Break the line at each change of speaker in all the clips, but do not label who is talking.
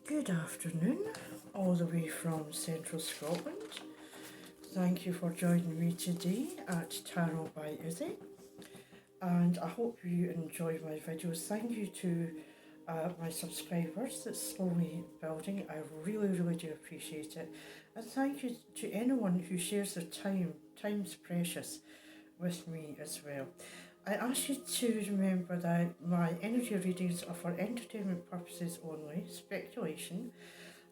Good afternoon, all the way from central Scotland. Thank you for joining me today at Tarot by Izzy, and I hope you enjoy my videos. Thank you to my subscribers that's slowly building. I really do appreciate it, and thank you to anyone who shares their time. Time's precious with me as well. I ask you to remember that my energy readings are for entertainment purposes only, speculation,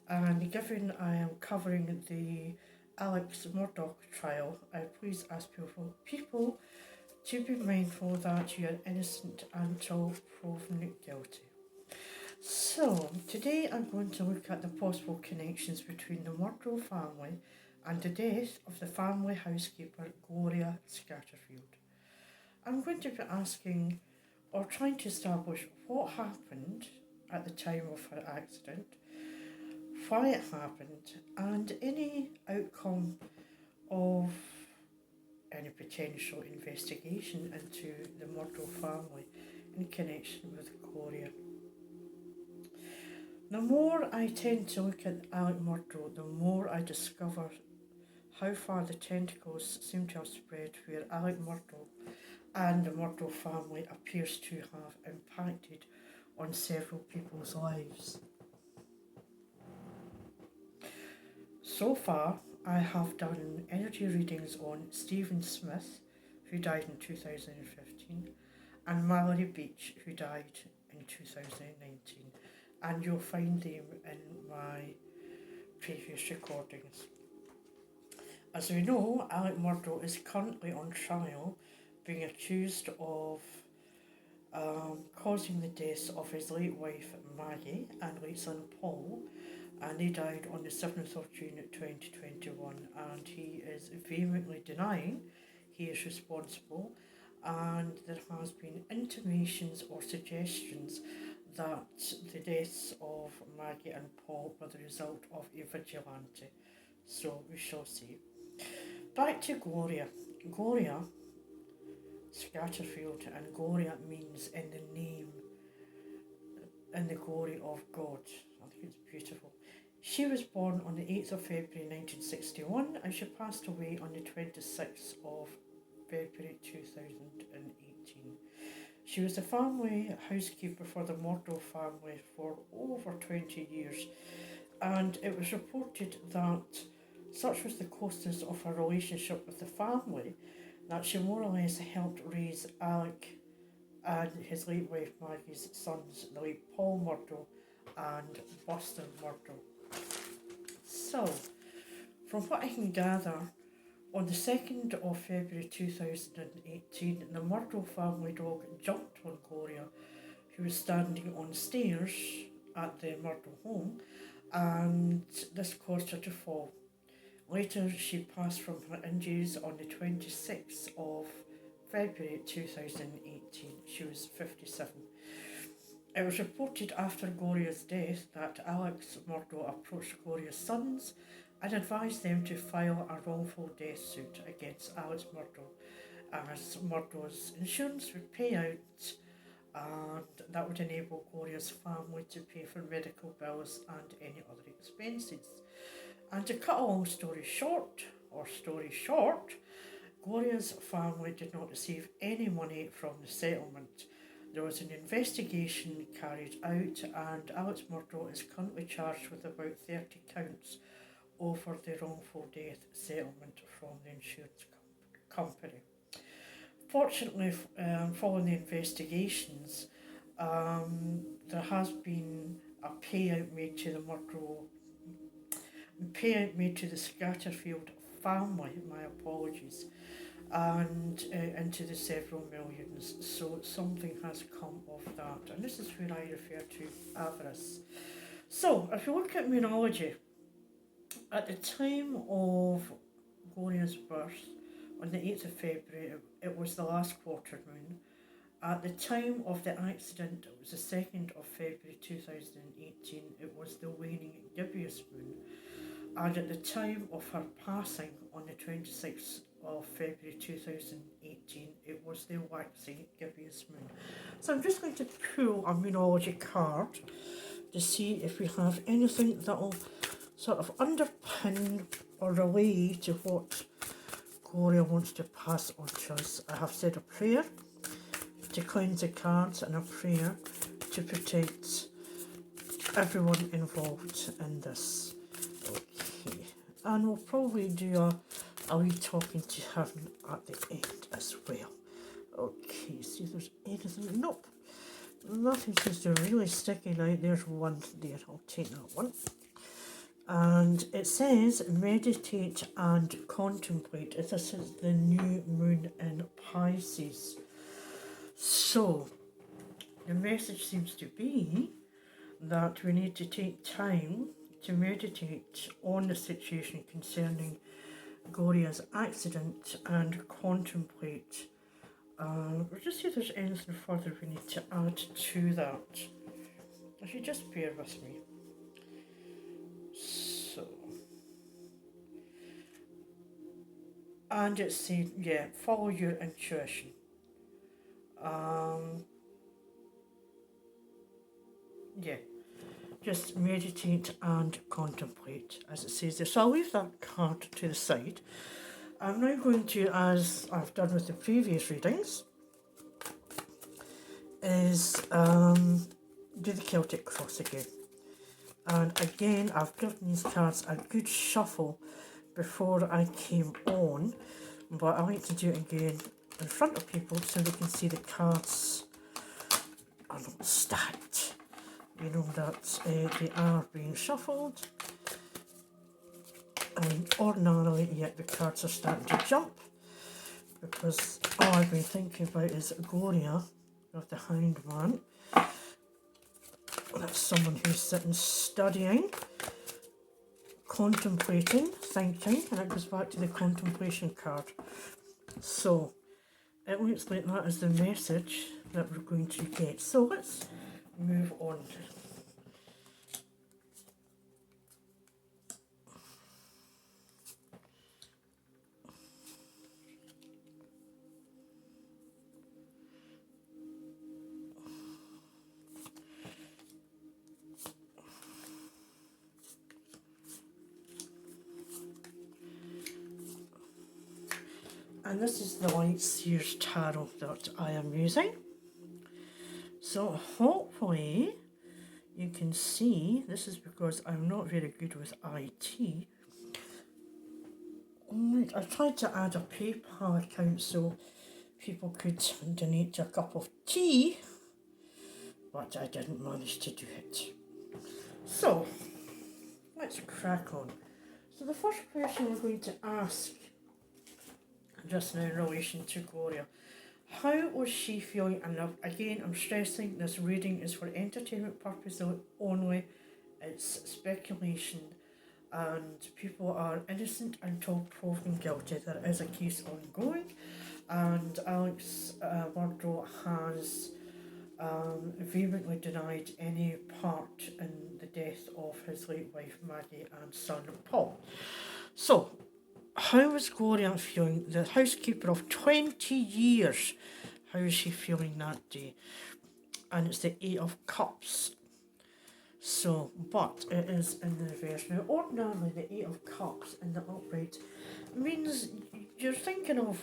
and given I am covering the Alex Murdaugh trial, I please ask people to be mindful that you are innocent until proven guilty. So, today I'm going to look at the possible connections between the Murdaugh family and the death of the family housekeeper Gloria Scatterfield. I'm going to be asking or trying to establish what happened at the time of her accident, why it happened, and any outcome of any potential investigation into the Murdaugh family in connection with Gloria. The more I tend to look at Alec Murdaugh, the more I discover how far the tentacles seem to have spread, where Alec Murdaugh and the Murdaugh family appears to have impacted on several people's lives. So far, I have done energy readings on Stephen Smith, who died in 2015, and Mallory Beach, who died in 2019, and you'll find them in my previous recordings. As we know, Alec Murdaugh is currently on trial, being accused of causing the deaths of his late wife Maggie and late son Paul, and they died on the 7th of June 2021, and he is vehemently denying he is responsible, and there has been intimations or suggestions that the deaths of Maggie and Paul were the result of a vigilante. So we shall see. Back to Gloria. Gloria Scatterfield, and Gloria means in the name, in the glory of God. I think it's beautiful. She was born on the 8th of February 1961, and she passed away on the 26th of February 2018. She was the family housekeeper for the Murdaugh family for over 20 years, and it was reported that such was the closeness of her relationship with the family that she more or less helped raise Alec and his late wife Maggie's sons, the late Paul Murdaugh and Buster Murdaugh. So, from what I can gather, on the 2nd of February 2018, the Murdaugh family dog jumped on Gloria, who was standing on stairs at the Murdaugh home, and this caused her to fall. Later, she passed from her injuries on the 26th of February 2018. She was 57. It was reported after Gloria's death that Alex Murdaugh approached Gloria's sons and advised them to file a wrongful death suit against Alex Murdaugh, as Murdaugh's insurance would pay out, and that would enable Gloria's family to pay for medical bills and any other expenses. And to cut a long story short, Gloria's family did not receive any money from the settlement. There was an investigation carried out, and Alex Murdaugh is currently charged with about 30 counts over the wrongful death settlement from the insurance company. Fortunately, following the investigations, there has been a payout made to the Scatterfield family, my apologies, and into the several millions. So something has come of that, and this is where I refer to Avarice. So if you look at moonology, at the time of Gloria's birth, on the 8th of February, it was the last quarter moon. At the time of the accident, it was the 2nd of February 2018, it was the waning gibbous moon. And at the time of her passing on the 26th of February 2018, it was the waxing gibbous moon. So I'm just going to pull a moonology card to see if we have anything that'll sort of underpin or relay to what Gloria wants to pass on to us. I have said a prayer to cleanse the cards and a prayer to protect everyone involved in this. Okay, and we'll probably do a wee talking to heaven at the end as well. Okay, see if there's anything. Nope, nothing seems to really sticking out. There's one there, I'll take that one. And it says meditate and contemplate. This is the new moon in Pisces. So the message seems to be that we need to take time to meditate on the situation concerning Gloria's accident and contemplate. We'll just see if there's anything further we need to add to that. If you just bear with me. So, and it's saying, yeah, follow your intuition. Yeah, just meditate and contemplate, as it says there. So I'll leave that card to the side. I'm now going to, as I've done with the previous readings, is do the Celtic cross again. And again, I've given these cards a good shuffle before I came on, but I like to do it again in front of people so they can see the cards are not stacked. You know that they are being shuffled. And ordinarily, yet the cards are starting to jump because all I've been thinking about is Gloria of the Hound Man. That's someone who's sitting studying, contemplating, thinking, and it goes back to the contemplation card. So it looks like that is the message that we're going to get. So let's move on. And this is the Light Seers Tarot that I am using. So hopefully you can see, this is because I'm not very good with IT. I tried to add a PayPal account so people could donate a cup of tea, but I didn't manage to do it. So let's crack on. So the first question we're going to ask just now in relation to Gloria. How was she feeling? And again, I'm stressing this reading is for entertainment purposes only. It's speculation and people are innocent until proven guilty. There is a case ongoing and Alex Murdaugh has vehemently denied any part in the death of his late wife Maggie and son Paul. So, how was Gloria feeling? The housekeeper of 20 years. How is she feeling that day? And it's the 8 of Cups. So, but it is in the reverse. Now, ordinarily, the 8 of Cups in the upright means you're thinking of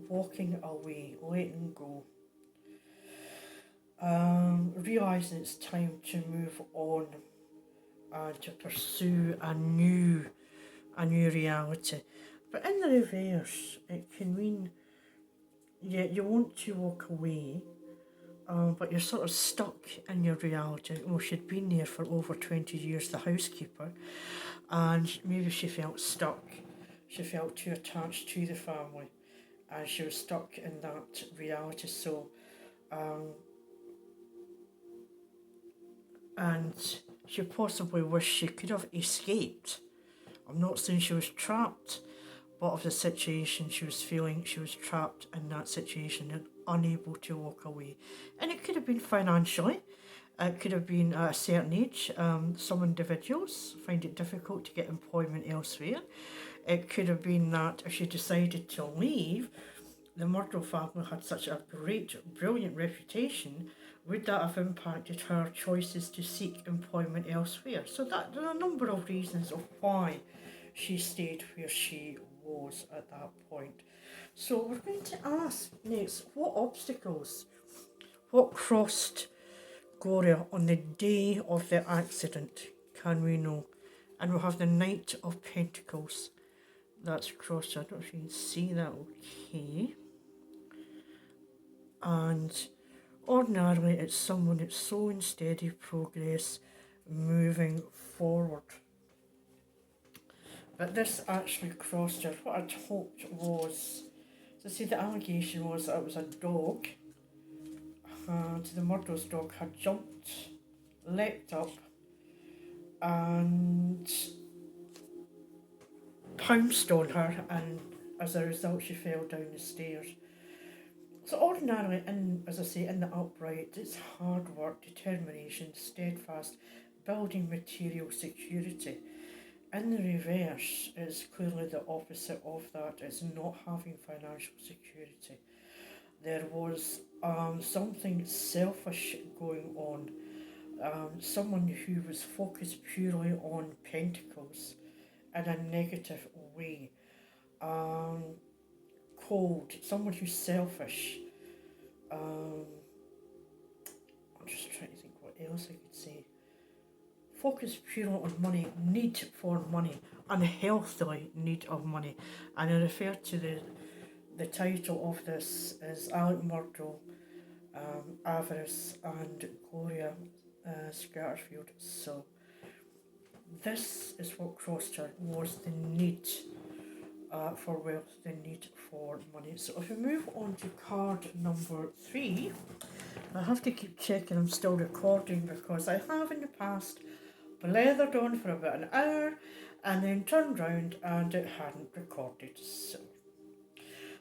walking away, letting go. Realising it's time to move on and to pursue a new reality. But in the reverse, it can mean, yeah, you want to walk away, but you're sort of stuck in your reality. Well, she'd been there for over 20 years, the housekeeper, and maybe she felt stuck. She felt too attached to the family, and she was stuck in that reality. So, and she possibly wished she could have escaped. I'm not saying she was trapped, but of the situation she was feeling, she was trapped in that situation and unable to walk away. And it could have been financially, it could have been at a certain age. Some individuals find it difficult to get employment elsewhere. It could have been that if she decided to leave, the Murdaugh family had such a great, brilliant reputation Would that have impacted her choices to seek employment elsewhere? So that there are a number of reasons of why she stayed where she was at that point. So we're going to ask next, what obstacles, what crossed Gloria on the day of the accident, can we know? And we'll have the Knight of Pentacles. That's crossed. I don't know if you can see that okay. And ordinarily it's someone that's so in steady progress moving forward. But this actually crossed her. What I'd hoped was, to see the allegation was that it was a dog, and the Murdaugh's dog had jumped, leapt up, and pounced on her, and as a result she fell down the stairs. So ordinarily, as I say, in the upright, it's hard work, determination, steadfast, building material security. In the reverse, it's clearly the opposite of that. It's not having financial security. There was something selfish going on. Someone who was focused purely on pentacles in a negative way. Cold, someone who's selfish. I'm just trying to think what else I could say. Focus purely on money, need for money, unhealthily need of money. And I refer to the title of this is Murdaugh, Avarice and Gloria, Scatterfield. So this is what crossed her, was the need for wealth, the need for money. So if we move on to card number 3, I have to keep checking I'm still recording, because I have in the past blethered on for about an hour and then turned round and it hadn't recorded.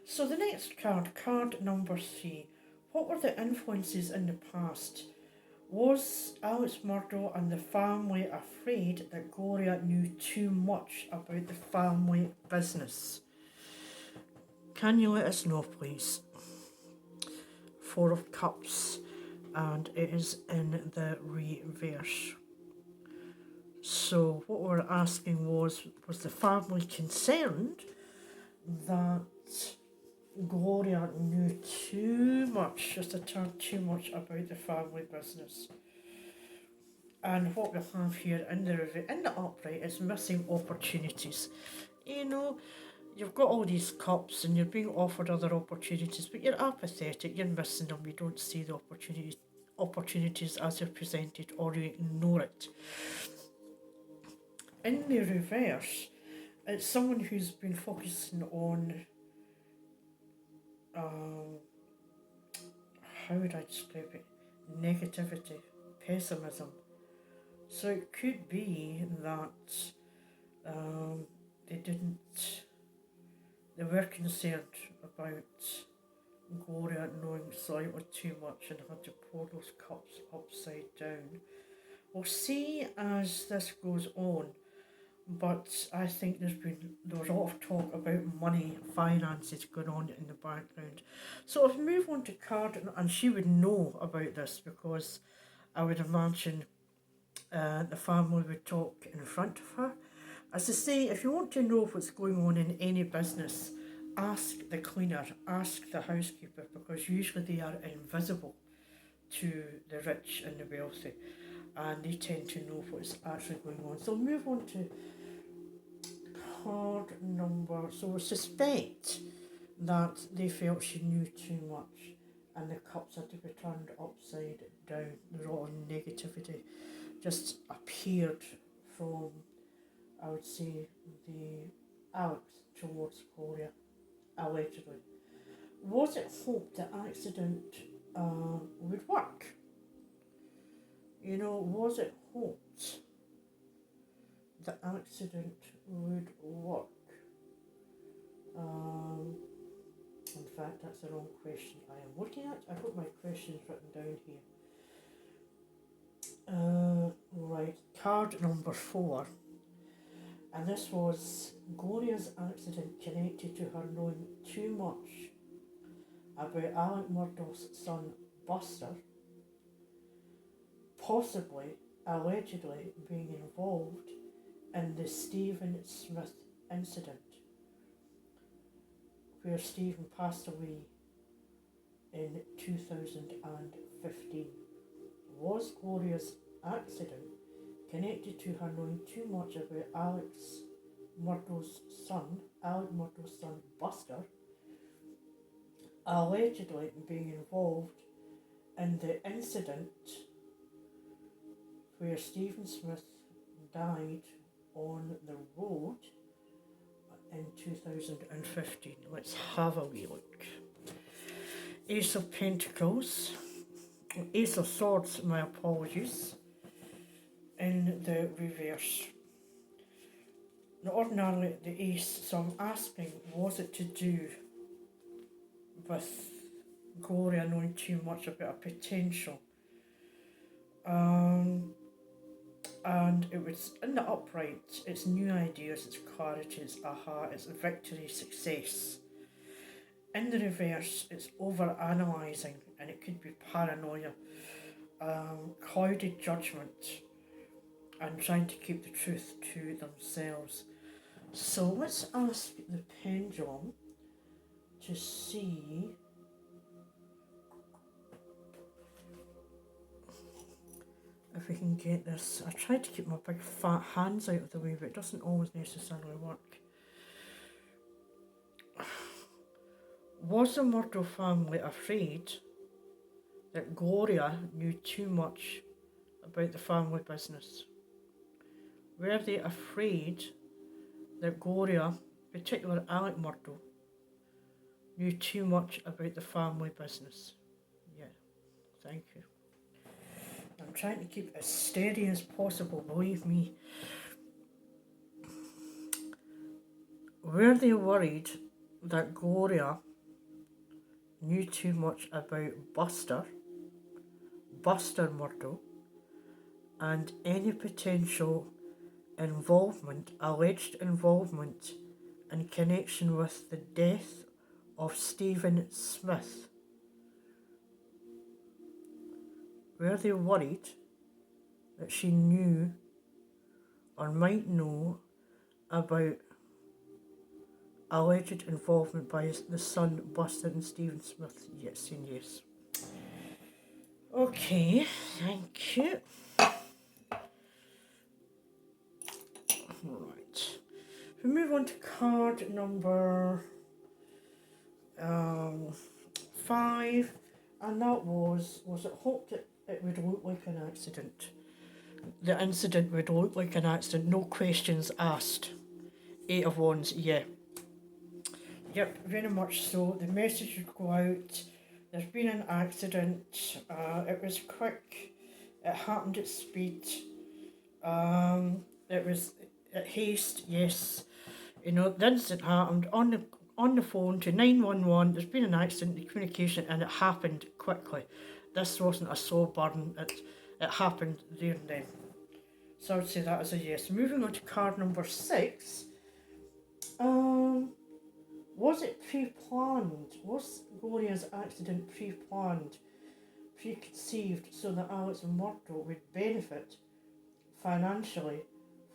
So the next card, card number 3, what were the influences in the past? Was Alex Murdaugh and the family afraid that Gloria knew too much about the family business? Can you let us know, please? 4 of Cups, and it is in the reverse. So what we're asking was the family concerned that Gloria knew too much, just a turn too much about the family business? And what we have here in the upright is missing opportunities. You know, you've got all these cups and you're being offered other opportunities, but you're apathetic, you're missing them, you don't see the opportunities as they're presented, or you ignore it. In the reverse, it's someone who's been focusing on, how would I describe it? Negativity, pessimism. So it could be that they were concerned about Gloria knowing slightly too much and had to pour those cups upside down. We'll see as this goes on, but I think there was a lot of talk about money, finances going on in the background. So if we move on to card, and she would know about this, because I would imagine the family would talk in front of her. As I say, if you want to know what's going on in any business, ask the cleaner, ask the housekeeper, because usually they are invisible to the rich and the wealthy, and they tend to know what's actually going on. So move on to card number. So we suspect that they felt she knew too much, and the cups had to be turned upside down. There's a lot of negativity just appeared from, I would say, the Alex towards Gloria, allegedly. Was it hoped the accident would work? You know, was it hoped the accident would work? In fact, that's the wrong question I am looking at. I've got my questions written down here. Right, card number 4. And this was Gloria's accident connected to her knowing too much about Alec Murdaugh's son Buster, possibly, allegedly being involved in the Stephen Smith incident, where Stephen passed away in 2015. Was Gloria's accident connected to her knowing too much about Alec Murdaugh's son, Buster, allegedly being involved in the incident where Stephen Smith died on the road in 2015? Let's have a wee look. Ace of Pentacles, Ace of Swords, my apologies, in the reverse. Now, ordinarily the ace, so I'm asking, was it to do with Gloria knowing too much about a potential? And it was in the upright, it's new ideas, it's clarity, it's aha, it's victory, success. In the reverse, it's over-analysing, and it could be paranoia, clouded judgment, and trying to keep the truth to themselves. So let's ask the pendulum to see if we can get this. I tried to keep my big fat hands out of the way, but it doesn't always necessarily work. Was the Murdaugh family afraid that Gloria knew too much about the family business? Were they afraid that Gloria, particularly Alec Murdaugh, knew too much about the family business? Yeah, thank you. I'm trying to keep it as steady as possible, believe me. Were they worried that Gloria knew too much about Buster Murdaugh, and any potential involvement, alleged involvement, in connection with the death of Stephen Smith? Were they worried that she knew or might know about alleged involvement by the son Buster and Stephen Smith? Yes and yes. Okay, thank you. Right. We move on to card number 5, and that was it hoped that it would look like an accident. The incident would look like an accident, no questions asked. 8 of Wands, yeah. Yep, very much so. The message would go out. There's been an accident. It was quick. It happened at speed. It was at haste. Yes, you know, the incident happened on the phone to 911. There's been an accident, the communication, and it happened quickly. This wasn't a slow burn. It happened there and then. So I would say that as a yes. Moving on to card number 6. Was it pre-planned? Was Gloria's accident pre-planned, preconceived, so that Alex Murdaugh would benefit financially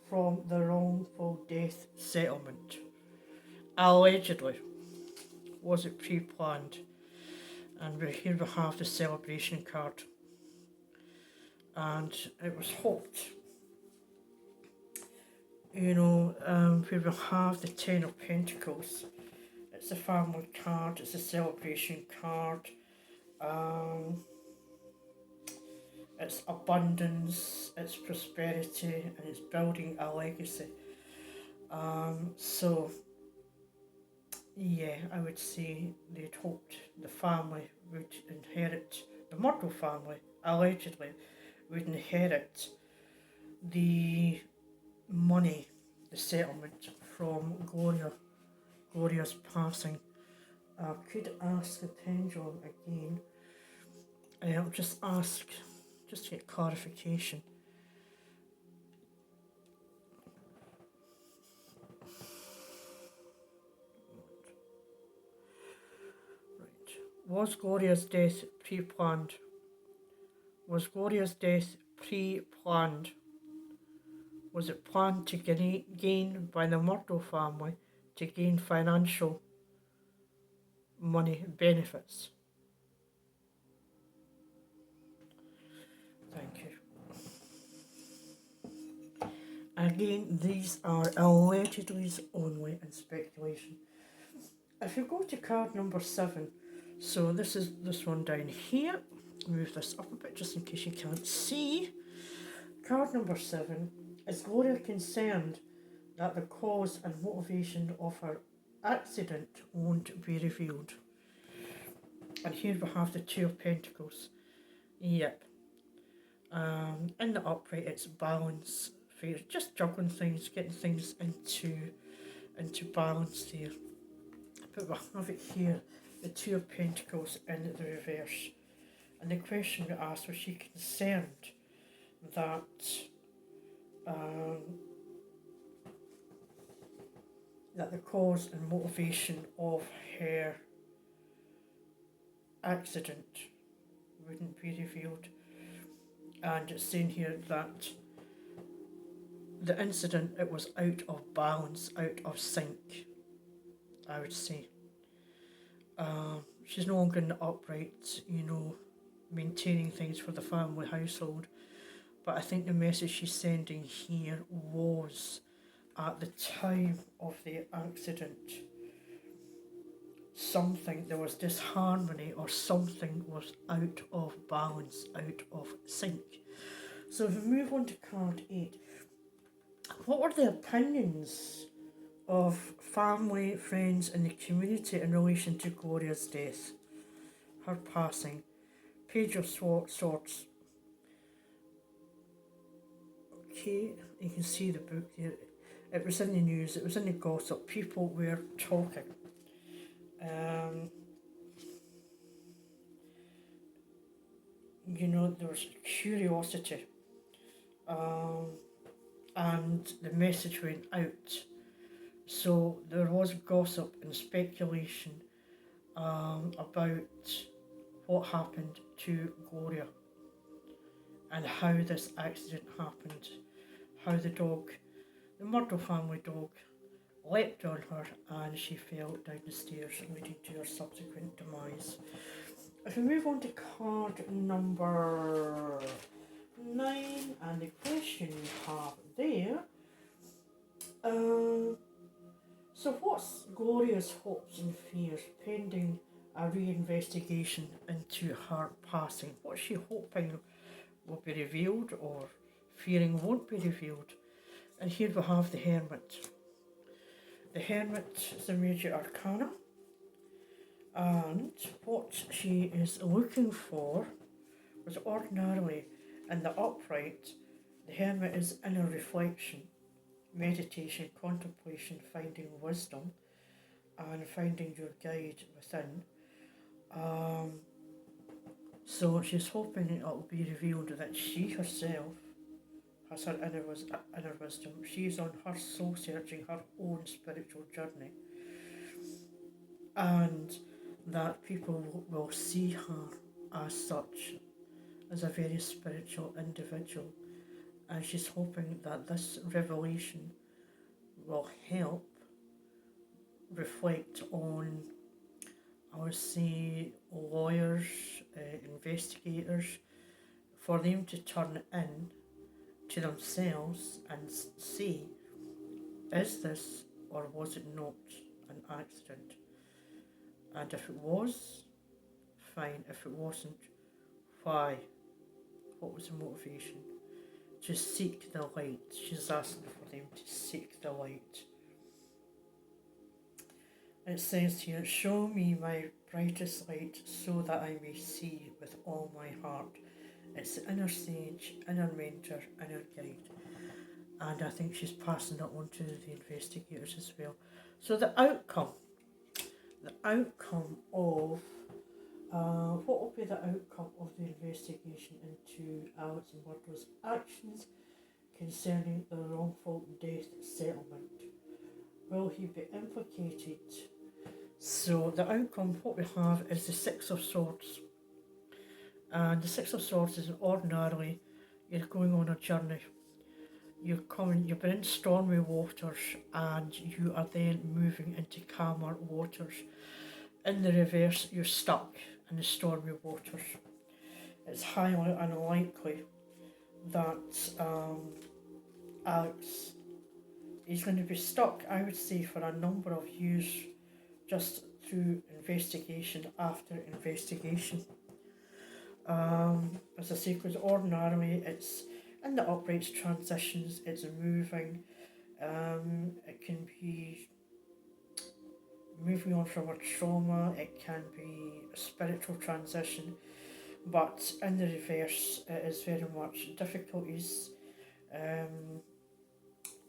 from the wrongful death settlement? Allegedly. Was it pre-planned? And here we have the celebration card. And it was hoped. You know, where we have the 10 of Pentacles. It's a family card, it's a celebration card. It's abundance, it's prosperity, and it's building a legacy. So, yeah, I would say they'd hoped the family would inherit, the Murdaugh family, allegedly, would inherit the money, the settlement from Gloria's passing. I could ask the pendulum again. I'll just ask, just to get clarification. Right. Was Gloria's death pre-planned? Was Gloria's death pre-planned? Was it planned to gain by the Murdaugh family to gain financial money benefits? Thank you. Again, these are allegedly only and speculation. If you go to card number 7, so this is this one down here. Move this up a bit just in case you can't see. Card number 7, is Gloria concerned that the cause and motivation of her accident won't be revealed? And here we have the Two of Pentacles. Yep. In the upright, it's balance, fear, just juggling things, getting things into balance there. But we have it here, the Two of Pentacles in the reverse. And the question we asked, was she concerned that that the cause and motivation of her accident wouldn't be revealed? And it's saying here that the incident, it was out of balance, out of sync, I would say. She's no longer in the upright, maintaining things for the family household. But I think the message she's sending here was, at the time of the accident, there was disharmony, or something was out of balance, out of sync. So if we move on to card 8, what were the opinions of family, friends and the community in relation to Gloria's death, her passing? Page of Swords. Okay, you can see the book there. It was in the news, it was in the gossip, people were talking. There was curiosity, and the message went out. So there was gossip and speculation about what happened to Gloria and how this accident happened, how the Murdaugh family dog, leapt on her and she fell down the stairs, leading to her subsequent demise. If we move on to card number 9, and the question we have there, so what's Gloria's hopes and fears pending a reinvestigation into her passing? What's she hoping will be revealed, or fearing won't be revealed? And here we have the Hermit. The Hermit is the major arcana, and what she is looking for was, ordinarily in the upright, the Hermit is inner reflection, meditation, contemplation, finding wisdom and finding your guide within. So she's hoping it will be revealed that she herself has her inner wisdom. She's on her soul searching, her own spiritual journey, and that people will see her as such, as a very spiritual individual. And she's hoping that this revelation will help reflect on, I would say, lawyers, investigators, for them to turn in to themselves and say, is this or was it not an accident? And if it was, fine. If it wasn't, why? What was the motivation? To seek the light. She's asking for them to seek the light. It says here, show me my brightest light so that I may see with all my heart. It's the inner sage, inner mentor, inner guide. And I think she's passing that on to the investigators as well. So the outcome of, what will be the outcome of the investigation into Alex Murdaugh's actions concerning the wrongful death settlement? Will he be implicated? So the outcome, what we have is the Six of Swords. And the Six of Swords is ordinarily You're going on a journey. You've been in stormy waters and you are then moving into calmer waters. In the reverse, you're stuck in the stormy waters. It's highly unlikely that Alex is going to be stuck, I would say, for a number of years, just through investigation after investigation. As I say, because ordinarily it's in the uprights transitions, it's moving. It can be moving on from a trauma, it can be a spiritual transition, but in the reverse, it is very much difficulties,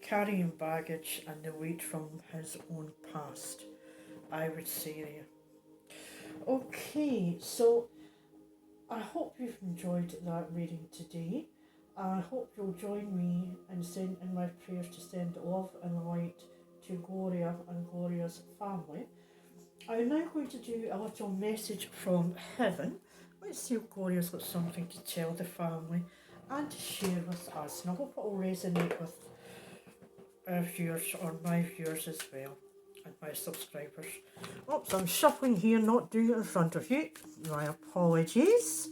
carrying baggage and the weight from his own past, I would say there. Okay, so I hope you've enjoyed that reading today. I hope you'll join me in my prayers to send love and light to Gloria and Gloria's family. I'm now going to do a little message from heaven. Let's see if Gloria's got something to tell the family and to share with us. And I hope it will resonate with our viewers, or my viewers as well, and my subscribers. Oops, I'm shuffling here, not doing it in front of you. My apologies.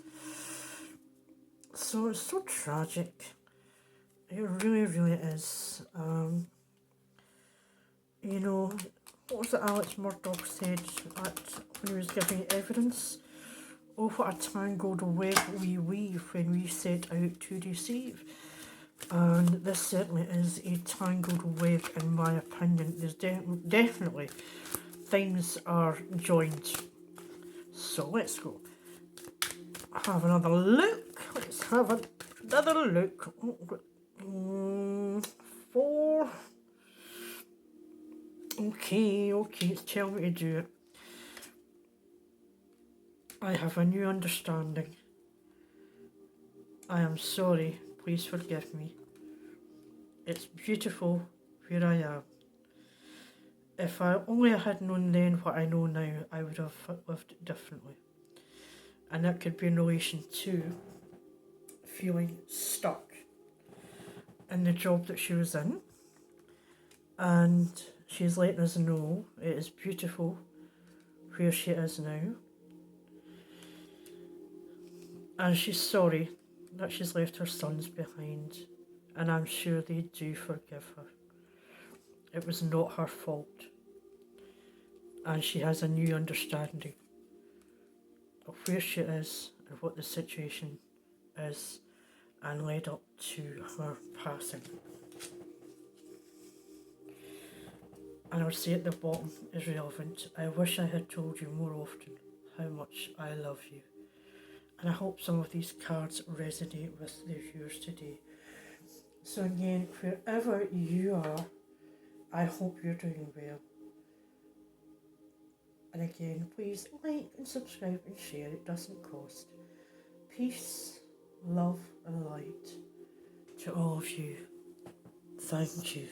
So it's so tragic. It really, really is. You know, what was it Alex Murdaugh said when he was giving evidence? Oh, what a tangled web we weave when we set out to deceive. And this certainly is a tangled web, in my opinion. There's definitely things are joined. So let's go. Have another look. Let's have another look. 4. Okay, tell me to do it. I have a new understanding. I am sorry, please forgive me. It's beautiful where I am. If I only had known then what I know now, I would have lived differently. And that could be in relation to feeling stuck in the job that she was in. And she's letting us know it is beautiful where she is now. And she's sorry that she's left her sons behind. And I'm sure they do forgive her. It was not her fault. And she has a new understanding of where she is and what the situation is, and led up to her passing. And I would say at the bottom is relevant. I wish I had told you more often how much I love you. And I hope some of these cards resonate with the viewers today. So again, wherever you are, I hope you're doing well. And again, please like and subscribe and share. It doesn't cost. Peace, love and light to all of you. Thank you.